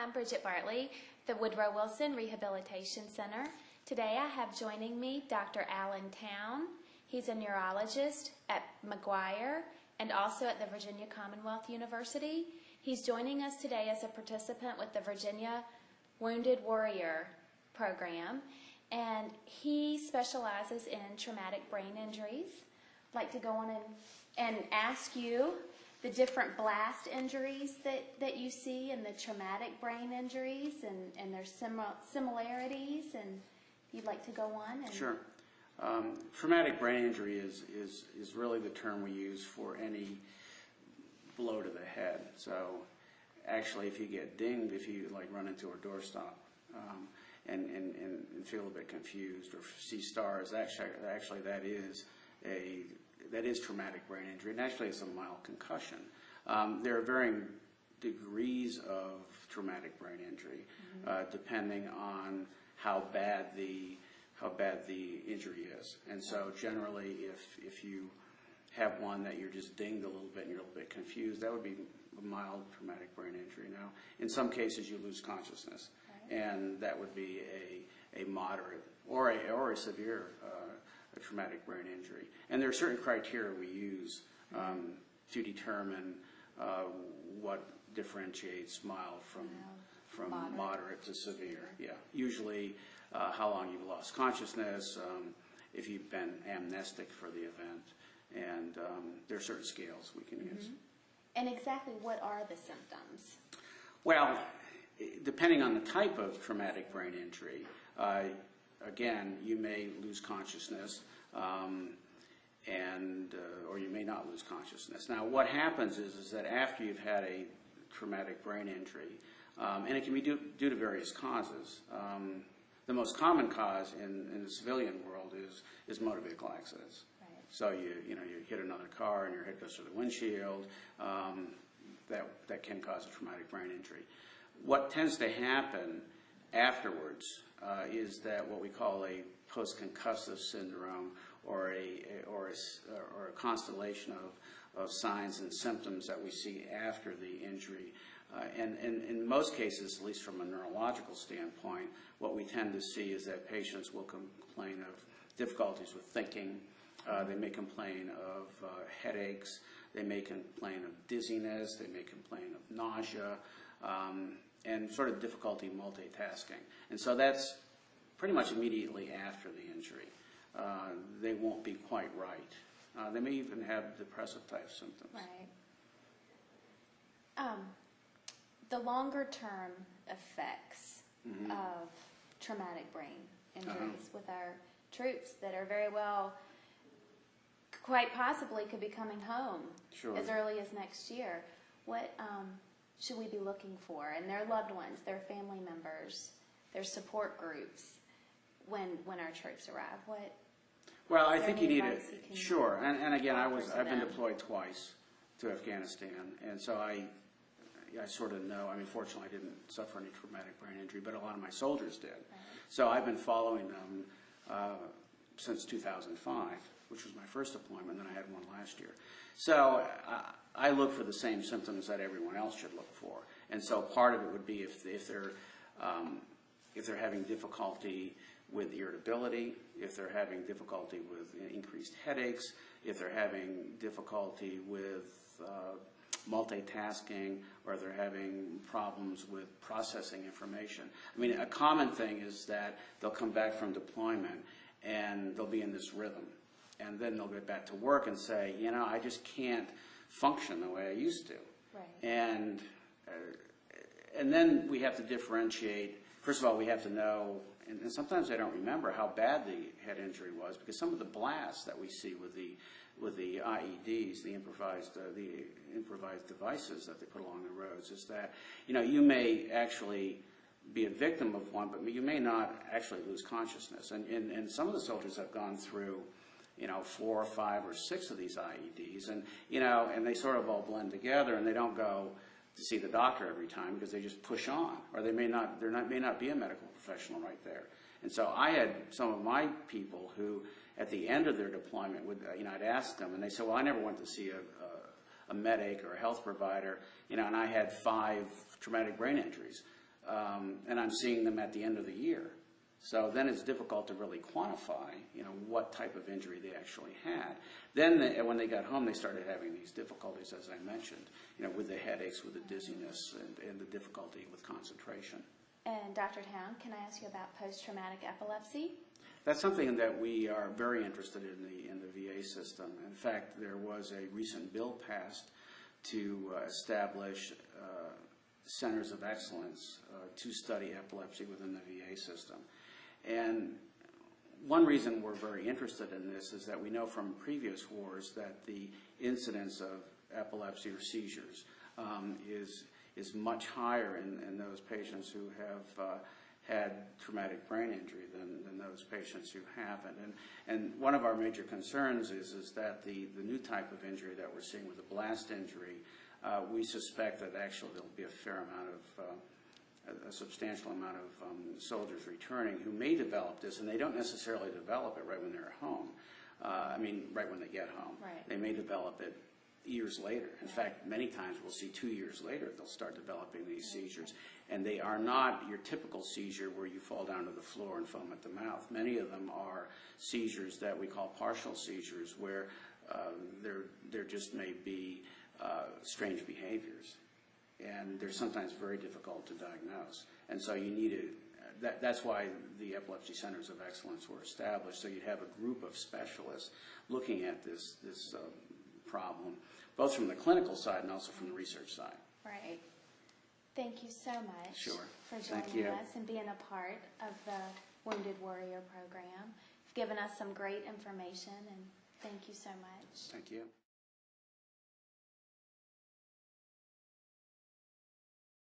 I'm Bridget Bartley, the Woodrow Wilson Rehabilitation Center. Today I have joining me Dr. Alan Towne. He's a neurologist at McGuire and also at the Virginia Commonwealth University. He's joining us today as a participant with the Virginia Wounded Warrior program, and he specializes in traumatic brain injuries. I'd like to go on and ask you the different blast injuries that you see and the traumatic brain injuries and their similarities, and if you'd like to go on. Sure. Traumatic brain injury is really the term we use for any blow to the head. So actually, if you get dinged, if you like run into a doorstop and feel a bit confused or see stars, actually that is traumatic brain injury, and actually it's a mild concussion. There are varying degrees of traumatic brain injury, depending on how bad the injury is. And so generally, if you have one that you're just dinged a little bit and you're a little bit confused, that would be a mild traumatic brain injury. Now, in some cases, you lose consciousness, and that would be a moderate or a severe traumatic brain injury. And there are certain criteria we use to determine what differentiates mild from moderate to severe. Yeah, usually how long you've lost consciousness, if you've been amnestic for the event, and there are certain scales we can use. And exactly what are the symptoms? Well, depending on the type of traumatic brain injury, again, you may lose consciousness, or you may not lose consciousness. Now, what happens is that after you've had a traumatic brain injury, and it can be due to various causes. The most common cause in the civilian world is motor vehicle accidents. Right. So you hit another car and your head goes through the windshield. That can cause a traumatic brain injury. What tends to happen afterwards is that what we call a post-concussive syndrome, or a constellation of signs and symptoms that we see after the injury. And in most cases, at least from a neurological standpoint, what we tend to see is that patients will complain of difficulties with thinking. They may complain of headaches. They may complain of dizziness. They may complain of nausea, and sort of difficulty multitasking. And so that's pretty much immediately after the injury. They won't be quite right. They may even have depressive type symptoms. Right. The longer term effects of traumatic brain injuries with our troops that are very well, quite possibly could be coming home as early as next year. What should we be looking for? And their loved ones, their family members, their support groups when our troops arrive? Well, I think you need it. Sure, and again, I've been deployed twice to Afghanistan, and so I sort of know. I mean, fortunately, I didn't suffer any traumatic brain injury, but a lot of my soldiers did. Right. So I've been following them since 2005, which was my first deployment. Then I had one last year. So I look for the same symptoms that everyone else should look for, and so part of it would be if they're having difficulty with irritability, if they're having difficulty with increased headaches, if they're having difficulty with multitasking, or they're having problems with processing information. I mean, a common thing is that they'll come back from deployment and they'll be in this rhythm. And then they'll get back to work and say, I just can't function the way I used to. Right. And then we have to differentiate. First of all, we have to know, and sometimes I don't remember how bad the head injury was, because some of the blasts that we see with the IEDs, the improvised devices that they put along the roads, is that you may actually be a victim of one, but you may not actually lose consciousness. And some of the soldiers have gone through 4 or 5 or 6 of these IEDs, and they sort of all blend together, and they don't go to see the doctor every time because they just push on, or there may not be a medical professional right there. And so I had some of my people who, at the end of their deployment, I'd ask them, and they said, well, I never went to see a medic or a health provider, and I had 5 traumatic brain injuries. and I'm seeing them at the end of the year. So then it's difficult to really quantify, what type of injury they actually had. Then when they got home, they started having these difficulties, as I mentioned, with the headaches, with the dizziness, and the difficulty with concentration. And Dr. Towne, can I ask you about post-traumatic epilepsy? That's something that we are very interested in the VA system. In fact, there was a recent bill passed to establish centers of excellence to study epilepsy within the VA system. And one reason we're very interested in this is that we know from previous wars that the incidence of epilepsy or seizures is much higher in those patients who have had traumatic brain injury than those patients who haven't. And one of our major concerns is that the new type of injury that we're seeing with the blast injury, we suspect that actually there'll be a substantial amount of soldiers returning who may develop this, and they don't necessarily develop it right when they're home. Right when they get home. Right. They may develop it years later. In fact, many times we'll see 2 years later they'll start developing these seizures. And they are not your typical seizure where you fall down to the floor and foam at the mouth. Many of them are seizures that we call partial seizures, where there just may be strange behaviors. And they're sometimes very difficult to diagnose. And so you need to, that's why the Epilepsy Centers of Excellence were established, so you'd have a group of specialists looking at this problem, both from the clinical side and also from the research side. Right. Thank you so much for Thank joining you. us and being a part of the Wounded Warrior program. You've given us some great information, and thank you so much. Thank you.